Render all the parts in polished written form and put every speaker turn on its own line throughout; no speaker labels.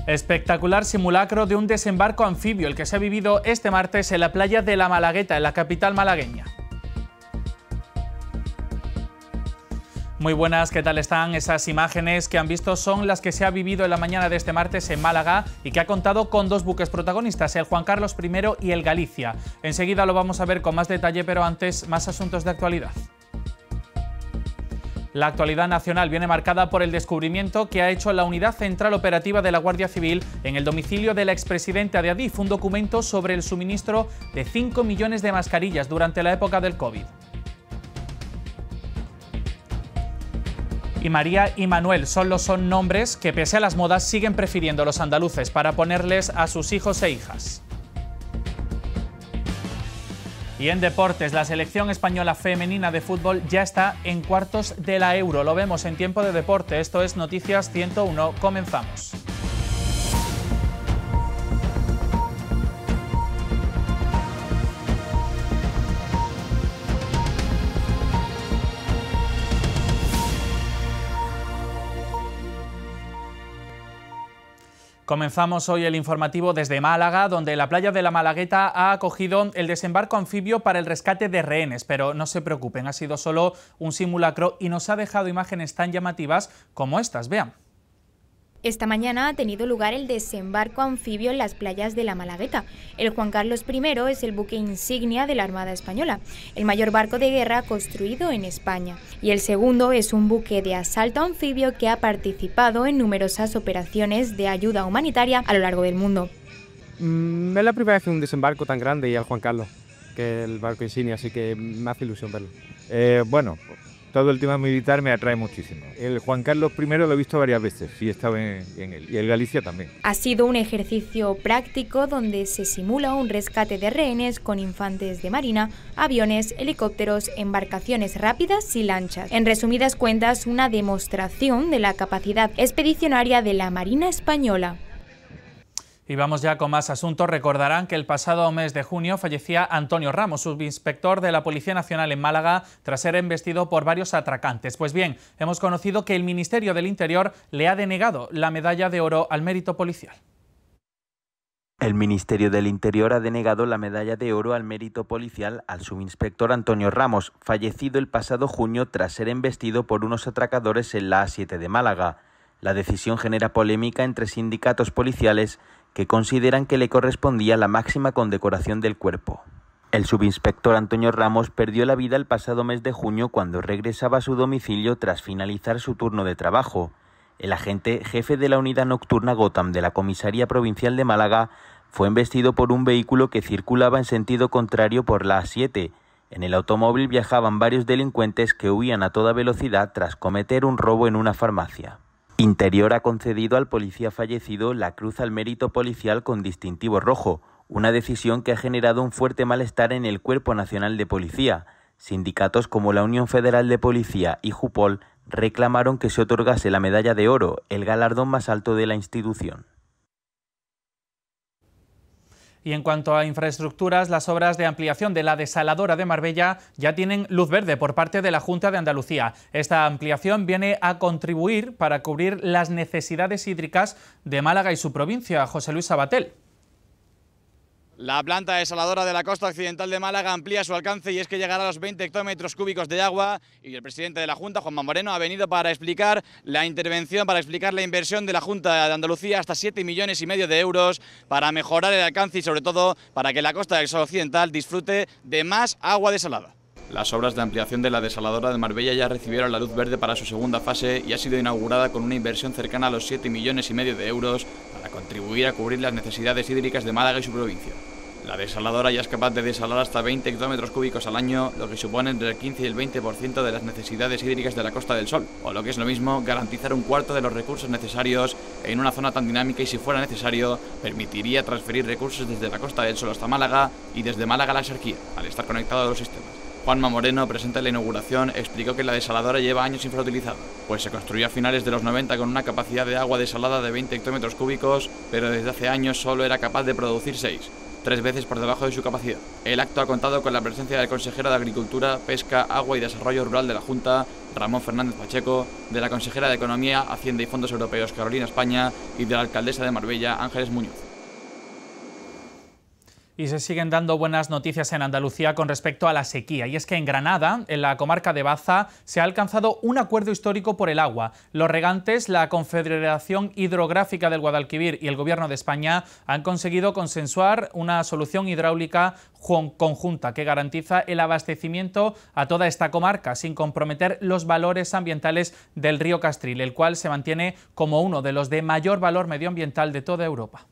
Espectacular simulacro de un desembarco anfibio, el que se ha vivido este martes en la playa de La Malagueta, en la capital malagueña. Muy buenas, ¿qué tal están? Esas imágenes que han visto son las que se ha vivido en la mañana de este martes en Málaga y que ha contado con dos buques protagonistas, el Juan Carlos I y el Galicia. Enseguida lo vamos a ver con más detalle, pero antes más asuntos de actualidad. La actualidad nacional viene marcada por el descubrimiento que ha hecho la Unidad Central Operativa de la Guardia Civil en el domicilio del expresidente de Adif, un documento sobre el suministro de 5 millones de mascarillas durante la época del COVID. Y María y Manuel solo son nombres que, pese a las modas, siguen prefiriendo los andaluces para ponerles a sus hijos e hijas. Y en deportes, la selección española femenina de fútbol ya está en cuartos de la Euro. Lo vemos en Tiempo de Deporte. Esto es Noticias 101. Comenzamos. Comenzamos hoy el informativo desde Málaga, donde la playa de La Malagueta ha acogido el desembarco anfibio para el rescate de rehenes. Pero no se preocupen, ha sido solo un simulacro y nos ha dejado imágenes tan llamativas como estas. Vean.
Esta mañana ha tenido lugar el desembarco anfibio en las playas de La Malagueta. El Juan Carlos I es el buque insignia de la Armada Española, el mayor barco de guerra construido en España. Y el segundo es un buque de asalto anfibio que ha participado en numerosas operaciones de ayuda humanitaria a lo largo del mundo.
Es la primera vez que un desembarco tan grande y al Juan Carlos, que es el barco insignia, así que me hace ilusión verlo. Bueno, todo el tema militar me atrae muchísimo. El Juan Carlos I lo he visto varias veces y he estado en él, y el Galicia también.
Ha sido un ejercicio práctico donde se simula un rescate de rehenes con infantes de marina, aviones, helicópteros, embarcaciones rápidas y lanchas. En resumidas cuentas, una demostración de la capacidad expedicionaria de la Marina Española.
Y vamos ya con más asuntos. Recordarán que el pasado mes de junio fallecía Antonio Ramos, subinspector de la Policía Nacional en Málaga, tras ser embestido por varios atracantes. Pues bien, hemos conocido que el Ministerio del Interior le ha denegado la medalla de oro al mérito policial.
El Ministerio del Interior ha denegado la medalla de oro al mérito policial al subinspector Antonio Ramos, fallecido el pasado junio tras ser embestido por unos atracadores en la A7 de Málaga. La decisión genera polémica entre sindicatos policiales que consideran que le correspondía la máxima condecoración del cuerpo. El subinspector Antonio Ramos perdió la vida el pasado mes de junio cuando regresaba a su domicilio tras finalizar su turno de trabajo. El agente jefe de la unidad nocturna Gotham de la Comisaría Provincial de Málaga fue embestido por un vehículo que circulaba en sentido contrario por la A7. En el automóvil viajaban varios delincuentes que huían a toda velocidad tras cometer un robo en una farmacia. Interior ha concedido al policía fallecido la Cruz al Mérito Policial con distintivo rojo, una decisión que ha generado un fuerte malestar en el Cuerpo Nacional de Policía. Sindicatos como la Unión Federal de Policía y Jupol reclamaron que se otorgase la medalla de oro, el galardón más alto de la institución.
Y en cuanto a infraestructuras, las obras de ampliación de la desaladora de Marbella ya tienen luz verde por parte de la Junta de Andalucía. Esta ampliación viene a contribuir para cubrir las necesidades hídricas de Málaga y su provincia. José Luis Sabatel.
La planta desaladora de la costa occidental de Málaga amplía su alcance y es que llegará a los 20 hectómetros cúbicos de agua, y el presidente de la Junta, Juanma Moreno, ha venido para explicar la intervención, para explicar la inversión de la Junta de Andalucía, hasta 7,5 millones de euros para mejorar el alcance y sobre todo para que la costa occidental disfrute de más agua desalada. Las obras de ampliación de la desaladora de Marbella ya recibieron la luz verde para su segunda fase y ha sido inaugurada con una inversión cercana a los 7,5 millones de euros para contribuir a cubrir las necesidades hídricas de Málaga y su provincia. La desaladora ya es capaz de desalar hasta 20 hectómetros cúbicos al año, lo que supone entre el 15 y el 20% de las necesidades hídricas de la Costa del Sol, o lo que es lo mismo, garantizar un cuarto de los recursos necesarios en una zona tan dinámica y, si fuera necesario, permitiría transferir recursos desde la Costa del Sol hasta Málaga y desde Málaga a la Axarquía, al estar conectado a los sistemas. Juanma Moreno, presente en la inauguración, explicó que la desaladora lleva años infrautilizada, pues se construyó a finales de los 90 con una capacidad de agua desalada de 20 hectómetros cúbicos, pero desde hace años solo era capaz de producir 6. 3 veces por debajo de su capacidad. El acto ha contado con la presencia del consejero de Agricultura, Pesca, Agua y Desarrollo Rural de la Junta, Ramón Fernández Pacheco, de la consejera de Economía, Hacienda y Fondos Europeos, Carolina España, y de la alcaldesa de Marbella, Ángeles Muñoz.
Y se siguen dando buenas noticias en Andalucía con respecto a la sequía. Y es que en Granada, en la comarca de Baza, se ha alcanzado un acuerdo histórico por el agua. Los regantes, la Confederación Hidrográfica del Guadalquivir y el Gobierno de España han conseguido consensuar una solución hidráulica conjunta que garantiza el abastecimiento a toda esta comarca sin comprometer los valores ambientales del río Castril, el cual se mantiene como uno de los de mayor valor medioambiental de toda Europa.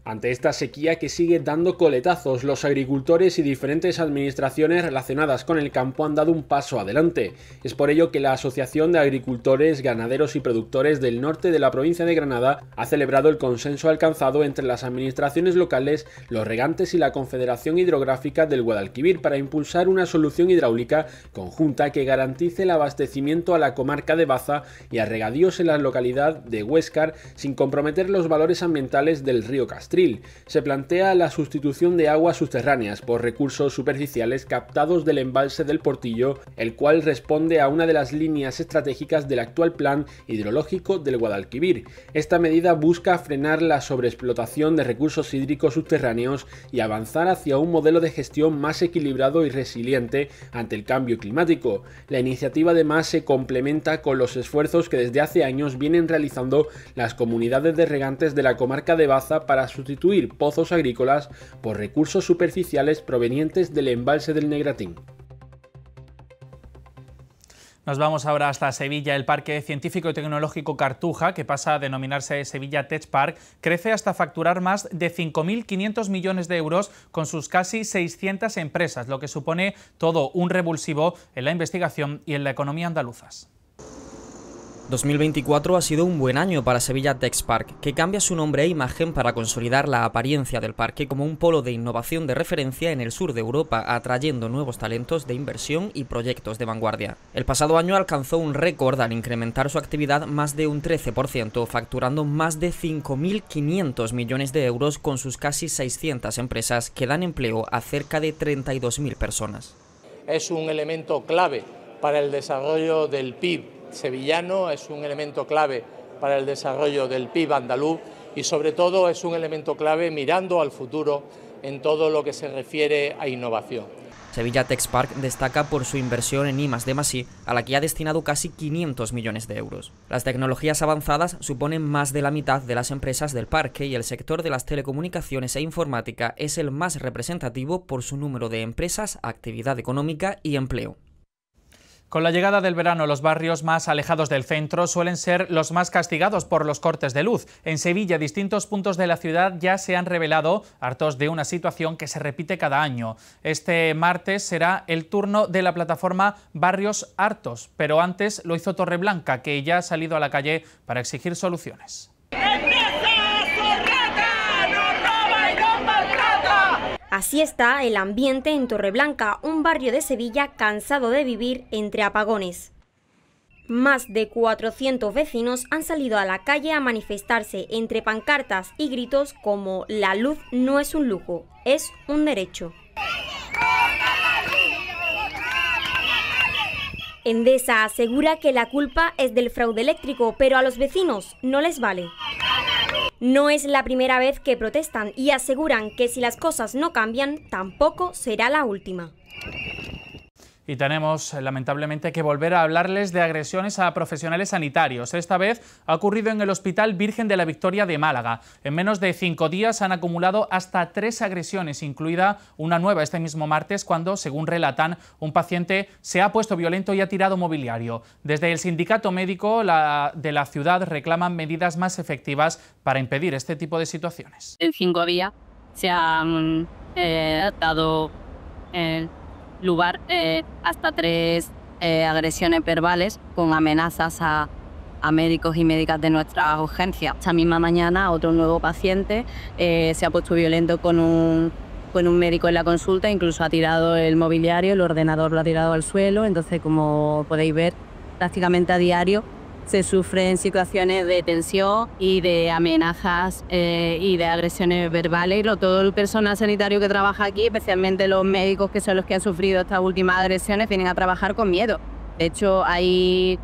Ante esta sequía que sigue dando coletazos, los agricultores y diferentes administraciones relacionadas con el campo han dado un paso adelante. Es por ello que la Asociación de Agricultores, Ganaderos y Productores del norte de la provincia de Granada ha celebrado el consenso alcanzado entre las administraciones locales, los regantes y la Confederación Hidrográfica del Guadalquivir para impulsar una solución hidráulica conjunta que garantice el abastecimiento a la comarca de Baza y a regadíos en la localidad de Huéscar sin comprometer los valores ambientales del río Castril. Se plantea la sustitución de aguas subterráneas por recursos superficiales captados del embalse del Portillo, el cual responde a una de las líneas estratégicas del actual plan hidrológico del Guadalquivir. Esta medida busca frenar la sobreexplotación de recursos hídricos subterráneos y avanzar hacia un modelo de gestión más equilibrado y resiliente ante el cambio climático. La iniciativa además se complementa con los esfuerzos que desde hace años vienen realizando las comunidades de regantes de la comarca de Baza para sustituir pozos agrícolas por recursos superficiales provenientes del embalse del Negratín.
Nos vamos ahora hasta Sevilla. El Parque Científico y Tecnológico Cartuja, que pasa a denominarse Sevilla Tech Park, crece hasta facturar más de 5.500 millones de euros con sus casi 600 empresas, lo que supone todo un revulsivo en la investigación y en la economía andaluzas.
2024 ha sido un buen año para Sevilla Tech Park, que cambia su nombre e imagen para consolidar la apariencia del parque como un polo de innovación de referencia en el sur de Europa, atrayendo nuevos talentos de inversión y proyectos de vanguardia. El pasado año alcanzó un récord al incrementar su actividad más de un 13%, facturando más de 5.500 millones de euros con sus casi 600 empresas que dan empleo a cerca de 32.000 personas.
Es un elemento clave para el desarrollo del PIB sevillano, es un elemento clave para el desarrollo del PIB andaluz y sobre todo es un elemento clave mirando al futuro en todo lo que se refiere a innovación.
Sevilla Tech Park destaca por su inversión en I+D+I, a la que ha destinado casi 500 millones de euros. Las tecnologías avanzadas suponen más de la mitad de las empresas del parque y el sector de las telecomunicaciones e informática es el más representativo por su número de empresas, actividad económica y empleo.
Con la llegada del verano, los barrios más alejados del centro suelen ser los más castigados por los cortes de luz. En Sevilla, distintos puntos de la ciudad ya se han revelado hartos de una situación que se repite cada año. Este martes será el turno de la plataforma Barrios Hartos, pero antes lo hizo Torreblanca, que ya ha salido a la calle para exigir soluciones.
Así está el ambiente en Torreblanca, un barrio de Sevilla cansado de vivir entre apagones. Más de 400 vecinos han salido a la calle a manifestarse entre pancartas y gritos como "La luz no es un lujo, es un derecho". Endesa asegura que la culpa es del fraude eléctrico, pero a los vecinos no les vale. No es la primera vez que protestan y aseguran que si las cosas no cambian, tampoco será la última.
Y tenemos, lamentablemente, que volver a hablarles de agresiones a profesionales sanitarios. Esta vez ha ocurrido en el Hospital Virgen de la Victoria de Málaga. En menos de 5 días han acumulado hasta 3 agresiones, incluida una nueva este mismo martes, cuando, según relatan, un paciente se ha puesto violento y ha tirado mobiliario. Desde el sindicato médico de la ciudad reclaman medidas más efectivas para impedir este tipo de situaciones.
En 5 días se han dado lugar hasta 3 agresiones verbales con amenazas a médicos y médicas de nuestra urgencia. Esta misma mañana otro nuevo paciente se ha puesto violento con un médico en la consulta, incluso ha tirado el mobiliario, el ordenador lo ha tirado al suelo. Entonces, como podéis ver, prácticamente a diario se sufren situaciones de tensión y de amenazas y de agresiones verbales. Todo el personal sanitario que trabaja aquí, especialmente los médicos que son los que han sufrido estas últimas agresiones, vienen a trabajar con miedo. De hecho, hay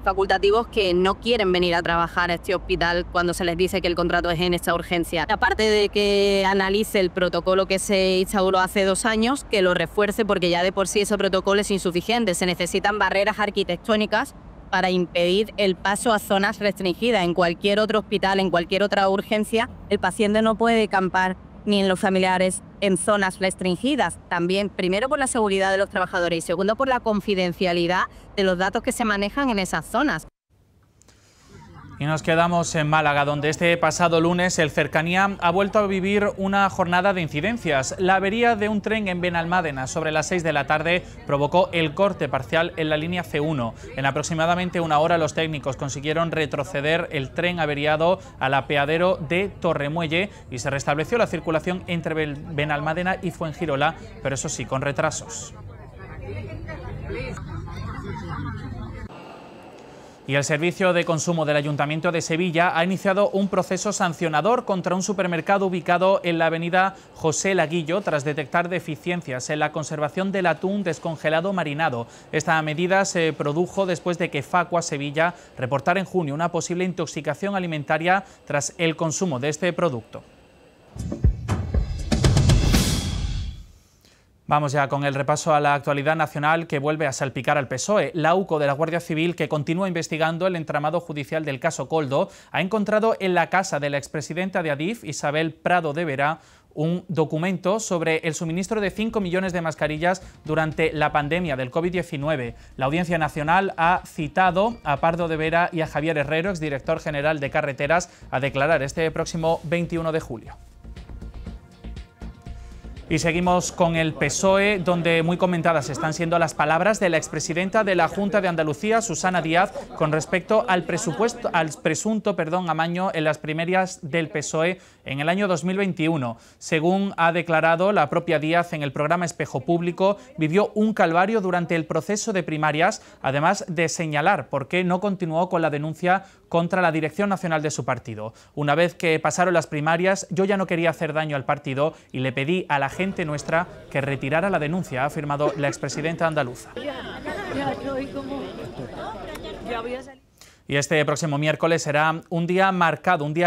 facultativos que no quieren venir a trabajar a este hospital cuando se les dice que el contrato es en esta urgencia. Aparte de que analice el protocolo que se instauró hace 2 años, que lo refuerce, porque ya de por sí ese protocolo es insuficiente. Se necesitan barreras arquitectónicas para impedir el paso a zonas restringidas. En cualquier otro hospital, en cualquier otra urgencia, el paciente no puede campar ni en los familiares en zonas restringidas. También, primero, por la seguridad de los trabajadores y segundo, por la confidencialidad de los datos que se manejan en esas zonas.
Y nos quedamos en Málaga, donde este pasado lunes el Cercanía ha vuelto a vivir una jornada de incidencias. La avería de un tren en Benalmádena sobre las 6 de la tarde provocó el corte parcial en la línea C1. En aproximadamente 1 hora los técnicos consiguieron retroceder el tren averiado al apeadero de Torremuelle y se restableció la circulación entre Benalmádena y Fuengirola, pero eso sí, con retrasos. Y el Servicio de Consumo del Ayuntamiento de Sevilla ha iniciado un proceso sancionador contra un supermercado ubicado en la avenida José Laguillo tras detectar deficiencias en la conservación del atún descongelado marinado. Esta medida se produjo después de que Facua Sevilla reportara en junio una posible intoxicación alimentaria tras el consumo de este producto. Vamos ya con el repaso a la actualidad nacional que vuelve a salpicar al PSOE. La UCO de la Guardia Civil, que continúa investigando el entramado judicial del caso Koldo, ha encontrado en la casa de la expresidenta de Adif, Isabel Prado de Vera, un documento sobre el suministro de 5 millones de mascarillas durante la pandemia del COVID-19. La Audiencia Nacional ha citado a Pardo de Vera y a Javier Herrero, exdirector general de Carreteras, a declarar este próximo 21 de julio. Y seguimos con el PSOE, donde muy comentadas están siendo las palabras de la expresidenta de la Junta de Andalucía, Susana Díaz, con respecto al presunto amaño en las primarias del PSOE en el año 2021. Según ha declarado la propia Díaz en el programa Espejo Público, vivió un calvario durante el proceso de primarias, además de señalar por qué no continuó con la denuncia contra la dirección nacional de su partido. Una vez que pasaron las primarias, yo ya no quería hacer daño al partido y le pedí a la gente nuestra que retirara la denuncia, ha afirmado la expresidenta andaluza. Y este próximo miércoles será un día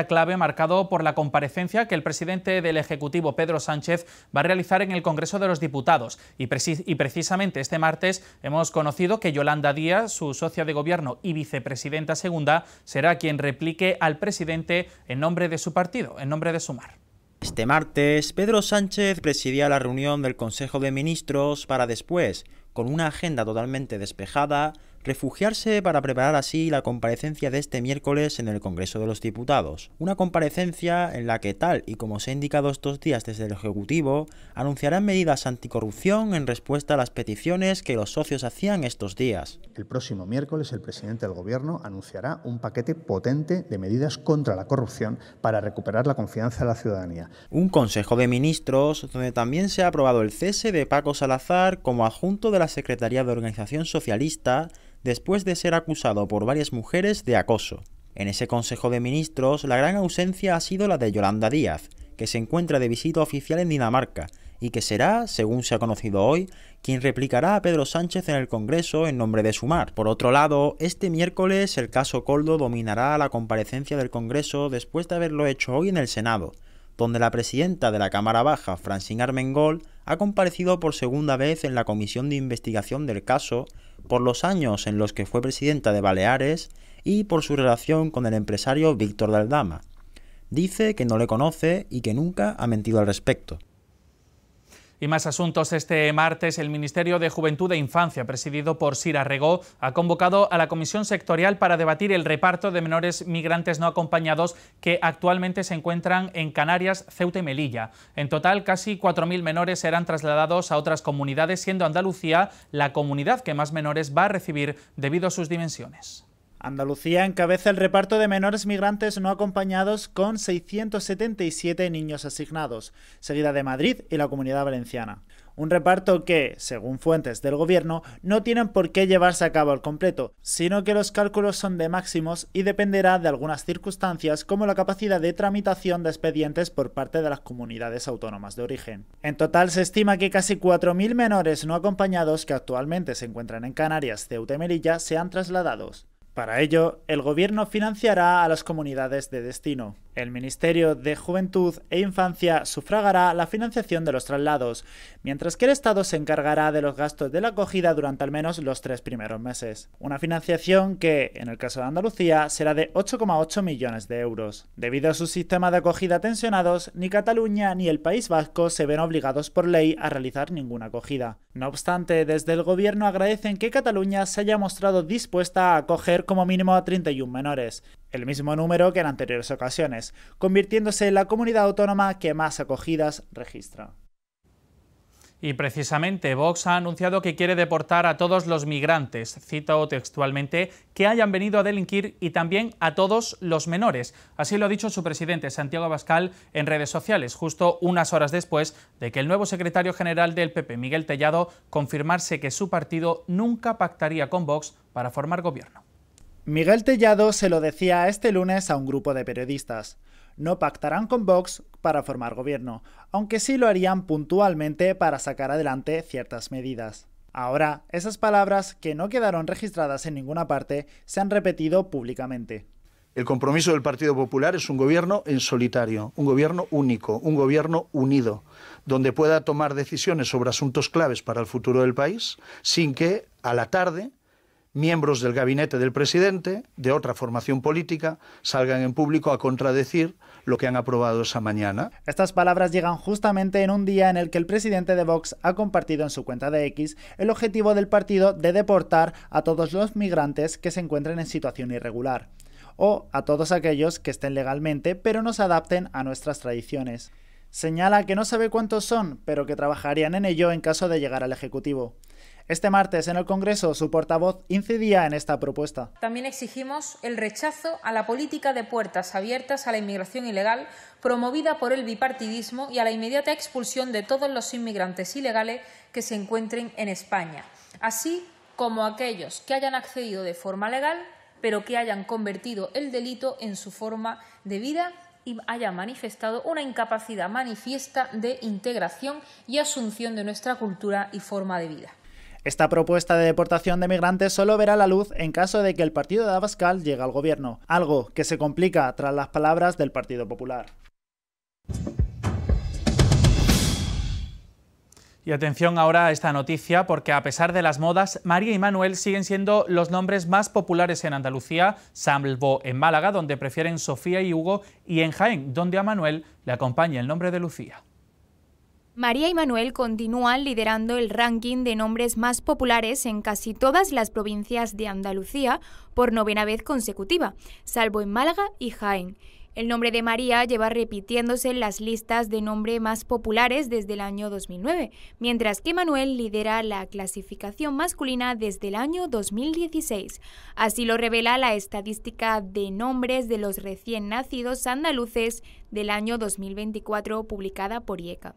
clave marcado por la comparecencia que el presidente del Ejecutivo, Pedro Sánchez, va a realizar en el Congreso de los Diputados. Y precisamente este martes hemos conocido que Yolanda Díaz, su socia de gobierno y vicepresidenta segunda, será quien replique al presidente en nombre de su partido, en nombre de Sumar.
Este martes, Pedro Sánchez presidía la reunión del Consejo de Ministros para después, con una agenda totalmente despejada, refugiarse para preparar así la comparecencia de este miércoles en el Congreso de los Diputados. Una comparecencia en la que, tal y como se ha indicado estos días desde el Ejecutivo, anunciarán medidas anticorrupción en respuesta a las peticiones que los socios hacían estos días.
El próximo miércoles el presidente del Gobierno anunciará un paquete potente de medidas contra la corrupción para recuperar la confianza de la ciudadanía.
Un Consejo de Ministros donde también se ha aprobado el cese de Paco Salazar como adjunto de la Secretaría de Organización Socialista, después de ser acusado por varias mujeres de acoso. En ese Consejo de Ministros, la gran ausencia ha sido la de Yolanda Díaz, que se encuentra de visita oficial en Dinamarca y que será, según se ha conocido hoy, quien replicará a Pedro Sánchez en el Congreso en nombre de Sumar. Por otro lado, este miércoles el caso Koldo dominará la comparecencia del Congreso después de haberlo hecho hoy en el Senado, donde la presidenta de la Cámara Baja, Francine Armengol, ha comparecido por segunda vez en la comisión de investigación del caso por los años en los que fue presidenta de Baleares y por su relación con el empresario Víctor de Aldama. Dice que no le conoce y que nunca ha mentido al respecto.
Y más asuntos. Este martes el Ministerio de Juventud e Infancia, presidido por Sira Regó, ha convocado a la Comisión Sectorial para debatir el reparto de menores migrantes no acompañados que actualmente se encuentran en Canarias, Ceuta y Melilla. En total, casi 4.000 menores serán trasladados a otras comunidades, siendo Andalucía la comunidad que más menores va a recibir debido a sus dimensiones.
Andalucía encabeza el reparto de menores migrantes no acompañados con 677 niños asignados, seguida de Madrid y la Comunidad Valenciana. Un reparto que, según fuentes del gobierno, no tienen por qué llevarse a cabo al completo, sino que los cálculos son de máximos y dependerá de algunas circunstancias como la capacidad de tramitación de expedientes por parte de las comunidades autónomas de origen. En total se estima que casi 4.000 menores no acompañados que actualmente se encuentran en Canarias, Ceuta y Melilla sean trasladados. Para ello, el gobierno financiará a las comunidades de destino. El Ministerio de Juventud e Infancia sufragará la financiación de los traslados, mientras que el Estado se encargará de los gastos de la acogida durante al menos los 3 primeros meses. Una financiación que, en el caso de Andalucía, será de 8,8 millones de euros. Debido a su sistema de acogida tensionados, ni Cataluña ni el País Vasco se ven obligados por ley a realizar ninguna acogida. No obstante, desde el gobierno agradecen que Cataluña se haya mostrado dispuesta a acoger como mínimo a 31 menores, el mismo número que en anteriores ocasiones, convirtiéndose en la comunidad autónoma que más acogidas registra.
Y precisamente Vox ha anunciado que quiere deportar a todos los migrantes, cito textualmente, que hayan venido a delinquir y también a todos los menores. Así lo ha dicho su presidente, Santiago Abascal, en redes sociales, justo unas horas después de que el nuevo secretario general del PP, Miguel Tellado, confirmase que su partido nunca pactaría con Vox para formar gobierno.
Miguel Tellado se lo decía este lunes a un grupo de periodistas. No pactarán con Vox para formar gobierno, aunque sí lo harían puntualmente para sacar adelante ciertas medidas. Ahora, esas palabras, que no quedaron registradas en ninguna parte, se han repetido públicamente.
El compromiso del Partido Popular es un gobierno en solitario, un gobierno único, un gobierno unido, donde pueda tomar decisiones sobre asuntos claves para el futuro del país, sin que, a la tarde, miembros del gabinete del presidente, de otra formación política, salgan en público a contradecir lo que han aprobado esa mañana.
Estas palabras llegan justamente en un día en el que el presidente de Vox ha compartido en su cuenta de X el objetivo del partido de deportar a todos los migrantes que se encuentren en situación irregular, o a todos aquellos que estén legalmente pero no se adapten a nuestras tradiciones. Señala que no sabe cuántos son, pero que trabajarían en ello en caso de llegar al Ejecutivo. Este martes en el Congreso su portavoz incidía en esta propuesta.
También exigimos el rechazo a la política de puertas abiertas a la inmigración ilegal promovida por el bipartidismo y a la inmediata expulsión de todos los inmigrantes ilegales que se encuentren en España, así como aquellos que hayan accedido de forma legal pero que hayan convertido el delito en su forma de vida y hayan manifestado una incapacidad manifiesta de integración y asunción de nuestra cultura y forma de vida.
Esta propuesta de deportación de migrantes solo verá la luz en caso de que el partido de Abascal llegue al gobierno, algo que se complica tras las palabras del Partido Popular.
Y atención ahora a esta noticia, porque a pesar de las modas, María y Manuel siguen siendo los nombres más populares en Andalucía, salvo en Málaga, donde prefieren Sofía y Hugo, y en Jaén, donde a Manuel le acompaña el nombre de Lucía.
María y Manuel continúan liderando el ranking de nombres más populares en casi todas las provincias de Andalucía por 9ª vez consecutiva, salvo en Málaga y Jaén. El nombre de María lleva repitiéndose en las listas de nombre más populares desde el año 2009, mientras que Manuel lidera la clasificación masculina desde el año 2016. Así lo revela la estadística de nombres de los recién nacidos andaluces del año 2024 publicada por IECA.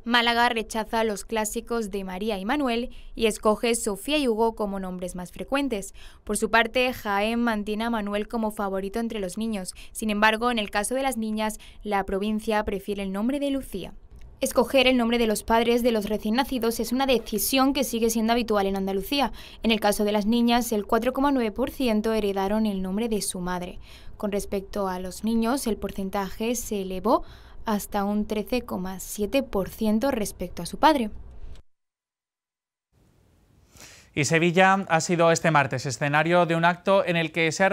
Málaga rechaza los clásicos de María y Manuel y escoge Sofía y Hugo como nombres más frecuentes. Por su parte, Jaén mantiene a Manuel como favorito entre los niños. Sin embargo, en el caso de las niñas, la provincia prefiere el nombre de Lucía. Escoger el nombre de los padres de los recién nacidos es una decisión que sigue siendo habitual en Andalucía. En el caso de las niñas, el 4,9% heredaron el nombre de su madre. Con respecto a los niños, el porcentaje se elevó hasta un 13,7% respecto a su padre.
Y Sevilla ha sido este martes escenario de un acto en el que se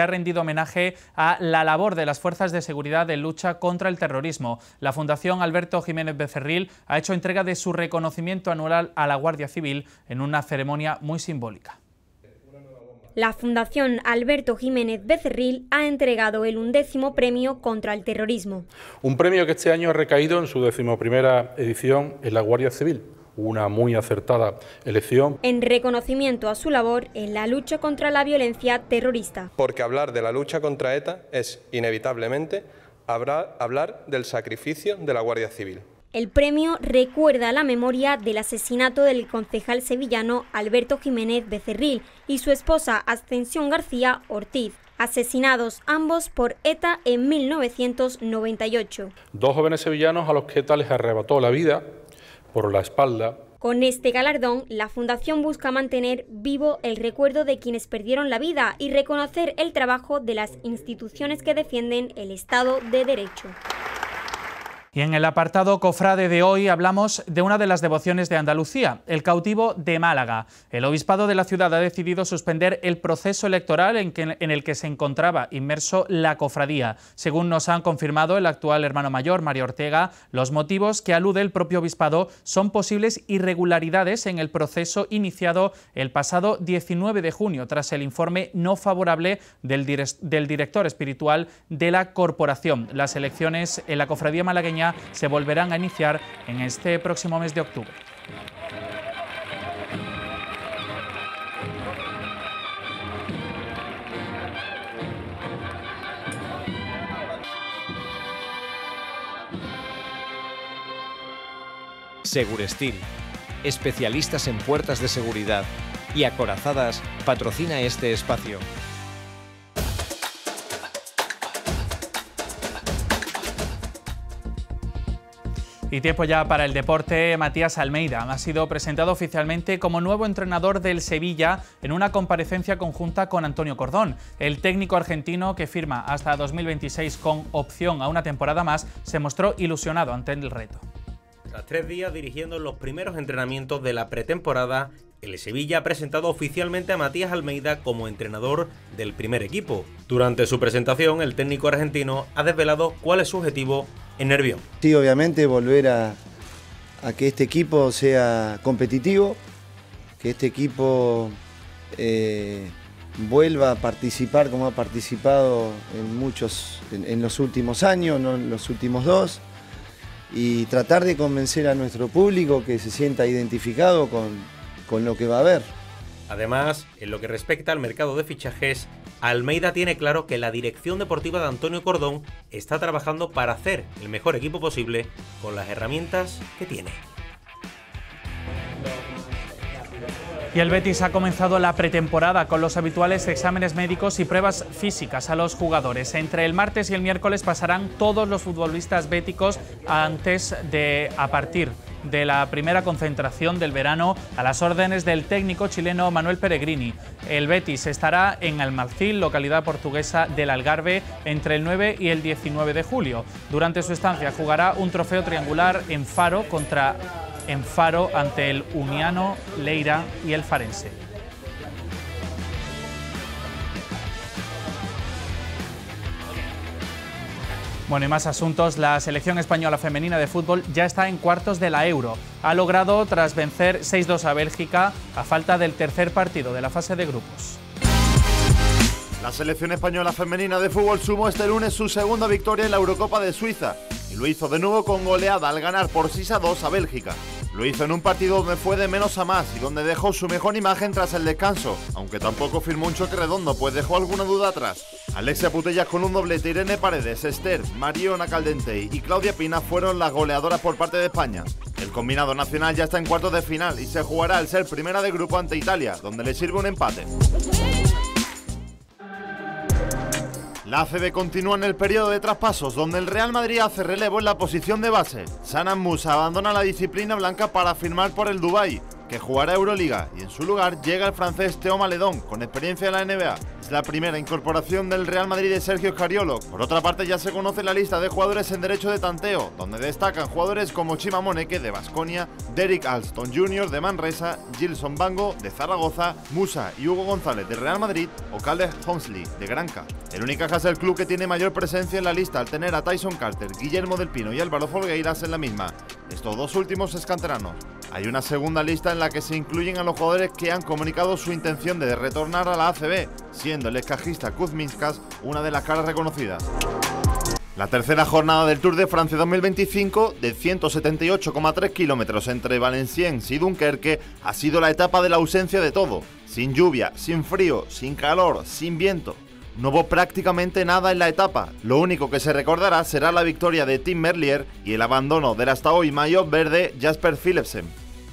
ha rendido homenaje a la labor de las fuerzas de seguridad de lucha contra el terrorismo. La Fundación Alberto Jiménez Becerril ha hecho entrega de su reconocimiento anual a la Guardia Civil en una ceremonia muy simbólica.
La Fundación Alberto Jiménez Becerril ha entregado el 11º premio contra el terrorismo.
Un premio que este año ha recaído en su 11ª edición en la Guardia Civil, una muy acertada elección.
En reconocimiento a su labor en la lucha contra la violencia terrorista.
Porque hablar de la lucha contra ETA es, inevitablemente, hablar del sacrificio de la Guardia Civil.
El premio recuerda la memoria del asesinato del concejal sevillano Alberto Jiménez Becerril y su esposa Ascensión García Ortiz, asesinados ambos por ETA en 1998.
Dos jóvenes sevillanos a los que ETA les arrebató la vida por la espalda.
Con este galardón, la Fundación busca mantener vivo el recuerdo de quienes perdieron la vida y reconocer el trabajo de las instituciones que defienden el Estado de Derecho.
Y en el apartado cofrade de hoy hablamos de una de las devociones de Andalucía, el cautivo de Málaga. El obispado de la ciudad ha decidido suspender el proceso electoral en el que se encontraba inmerso la cofradía. Según nos han confirmado el actual hermano mayor, Mario Ortega, los motivos que alude el propio obispado son posibles irregularidades en el proceso iniciado el pasado 19 de junio, tras el informe no favorable del director espiritual de la corporación. Las elecciones en la cofradía malagueña se volverán a iniciar en este próximo mes de octubre.
Segurestil, especialistas en puertas de seguridad y acorazadas, patrocina este espacio.
Y tiempo ya para el deporte. Matías Almeida ha sido presentado oficialmente como nuevo entrenador del Sevilla en una comparecencia conjunta con Antonio Cordón. El técnico argentino, que firma hasta 2026 con opción a una temporada más, se mostró ilusionado ante el reto.
Tras 3 días dirigiendo los primeros entrenamientos de la pretemporada, el Sevilla ha presentado oficialmente a Matías Almeida como entrenador del primer equipo. Durante su presentación, el técnico argentino ha desvelado cuál es su objetivo en Nervión.
Sí, obviamente volver a que este equipo sea competitivo, que este equipo vuelva a participar como ha participado en los últimos años, no en los últimos 2, y tratar de convencer a nuestro público que se sienta identificado con lo que va a haber.
Además, en lo que respecta al mercado de fichajes, Almeida tiene claro que la dirección deportiva de Antonio Cordón está trabajando para hacer el mejor equipo posible con las herramientas que tiene.
Y el Betis ha comenzado la pretemporada con los habituales exámenes médicos y pruebas físicas a los jugadores. Entre el martes y el miércoles pasarán todos los futbolistas béticos a partir de la primera concentración del verano a las órdenes del técnico chileno Manuel Pellegrini. El Betis estará en Almarcil, localidad portuguesa del Algarve, entre el 9 y el 19 de julio. Durante su estancia jugará un trofeo triangular en Faro ante el Uniano, Leira y el Farense. Bueno, y más asuntos. La selección española femenina de fútbol ya está en cuartos de la Euro. Ha logrado, tras vencer 6-2 a Bélgica, a falta del tercer partido de la fase de grupos.
La selección española femenina de fútbol sumó este lunes su segunda victoria en la Eurocopa de Suiza y lo hizo de nuevo con goleada al ganar por 6-2 a Bélgica. Lo hizo en un partido donde fue de menos a más y donde dejó su mejor imagen tras el descanso, aunque tampoco firmó un choque redondo, pues dejó alguna duda atrás. Alexia Putellas con un doblete, Irene Paredes, Esther, Mariona Caldentey y Claudia Pina fueron las goleadoras por parte de España. El combinado nacional ya está en cuartos de final y se jugará al ser primera de grupo ante Italia, donde le sirve un empate. La ACB continúa en el periodo de traspasos, donde el Real Madrid hace relevo en la posición de base. Sanan Musa abandona la disciplina blanca para firmar por el Dubái, que jugará Euroliga, y en su lugar llega el francés Théo Maledon, con experiencia en la NBA. Es la primera incorporación del Real Madrid de Sergio Scariolo. Por otra parte, ya se conoce la lista de jugadores en derecho de tanteo, donde destacan jugadores como Chima Moneke de Baskonia, Derek Alston Jr. de Manresa, Gilson Bango de Zaragoza, Musa y Hugo González de Real Madrid o Calder Honsley de Granca. El Unicaja es el club que tiene mayor presencia en la lista al tener a Tyson Carter, Guillermo del Pino y Álvaro Folgueiras en la misma. Estos dos últimos es canteranos. Hay una segunda lista en la que se incluyen a los jugadores que han comunicado su intención de retornar a la ACB, siendo el excajista Kuzminskas una de las caras reconocidas. La tercera jornada del Tour de Francia 2025, de 178,3 kilómetros entre Valenciennes y Dunkerque, ha sido la etapa de la ausencia de todo. Sin lluvia, sin frío, sin calor, sin viento. No hubo prácticamente nada en la etapa, lo único que se recordará será la victoria de Tim Merlier y el abandono del hasta hoy maillot verde Jasper Philipsen.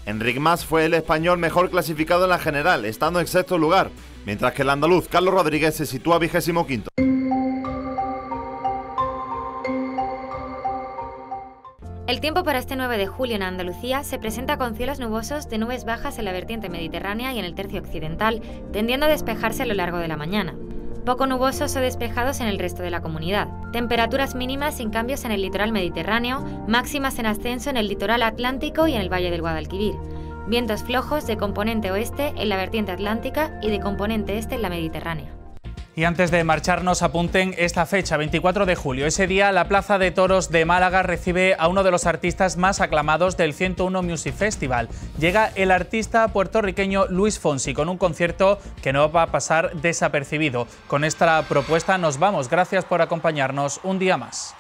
Enric Mas fue el español mejor clasificado en la general, estando en sexto lugar, mientras que el andaluz Carlos Rodríguez se sitúa 25º.
El tiempo para este 9 de julio en Andalucía se presenta con cielos nubosos de nubes bajas en la vertiente mediterránea y en el tercio occidental, tendiendo a despejarse a lo largo de la mañana. Poco nubosos o despejados en el resto de la comunidad. Temperaturas mínimas sin cambios en el litoral mediterráneo, máximas en ascenso en el litoral atlántico y en el valle del Guadalquivir. Vientos flojos de componente oeste en la vertiente atlántica y de componente este en la mediterránea.
Y antes de marcharnos, apunten esta fecha, 24 de julio. Ese día, la Plaza de Toros de Málaga recibe a uno de los artistas más aclamados del 101 Music Festival. Llega el artista puertorriqueño Luis Fonsi con un concierto que no va a pasar desapercibido. Con esta propuesta nos vamos. Gracias por acompañarnos un día más.